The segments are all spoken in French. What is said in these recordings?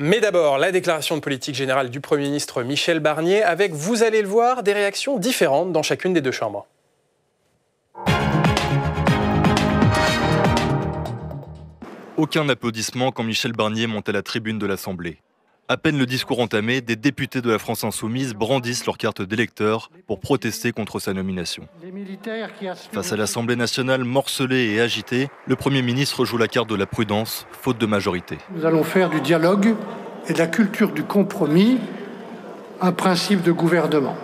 Mais d'abord, la déclaration de politique générale du Premier ministre Michel Barnier, avec, vous allez le voir, des réactions différentes dans chacune des deux chambres. Aucun applaudissement quand Michel Barnier monte à la tribune de l'Assemblée. À peine le discours entamé, des députés de la France Insoumise brandissent leur carte d'électeur pour protester contre sa nomination. Face à l'Assemblée nationale morcelée et agitée, le Premier ministre joue la carte de la prudence, faute de majorité. Nous allons faire du dialogue et de la culture du compromis un principe de gouvernement.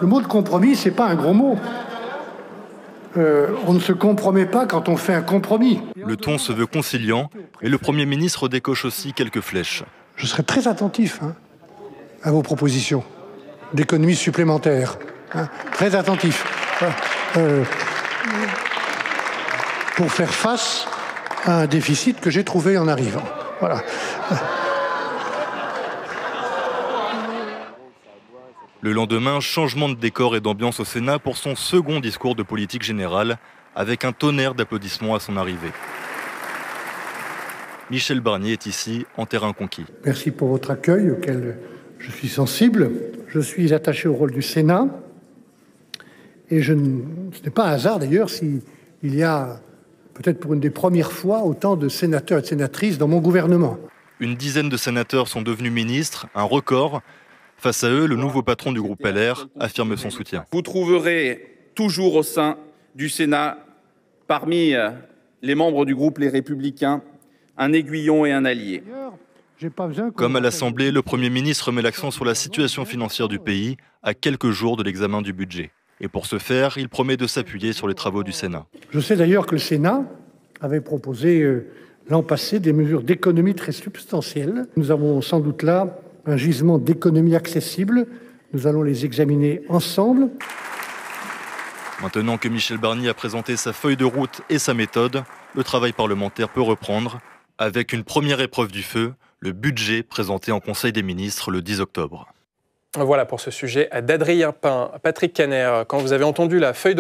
Le mot de compromis, ce n'est pas un gros mot. On ne se compromet pas quand on fait un compromis. Le ton se veut conciliant et le Premier ministre décoche aussi quelques flèches. Je serai très attentif à vos propositions d'économies supplémentaires. Très attentif. Pour faire face à un déficit que j'ai trouvé en arrivant. Voilà. Le lendemain, changement de décor et d'ambiance au Sénat pour son second discours de politique générale, avec un tonnerre d'applaudissements à son arrivée. Michel Barnier est ici en terrain conquis. Merci pour votre accueil auquel je suis sensible. Je suis attaché au rôle du Sénat. Et ce n'est pas un hasard d'ailleurs s'il y a, peut-être pour une des premières fois, autant de sénateurs et de sénatrices dans mon gouvernement. Une dizaine de sénateurs sont devenus ministres, un record. Face à eux, le nouveau patron du groupe LR affirme son soutien. Vous trouverez toujours au sein du Sénat, parmi les membres du groupe Les Républicains, un aiguillon et un allié. Comme à l'Assemblée, le Premier ministre met l'accent sur la situation financière du pays à quelques jours de l'examen du budget. Et pour ce faire, il promet de s'appuyer sur les travaux du Sénat. Je sais d'ailleurs que le Sénat avait proposé l'an passé des mesures d'économie très substantielles. Nous avons sans doute là un gisement d'économie accessible. Nous allons les examiner ensemble. Maintenant que Michel Barnier a présenté sa feuille de route et sa méthode, le travail parlementaire peut reprendre avec une première épreuve du feu, le budget présenté en Conseil des ministres le 10 octobre. Voilà pour ce sujet d'Adrien Pin. Patrick Caner, quand vous avez entendu la feuille de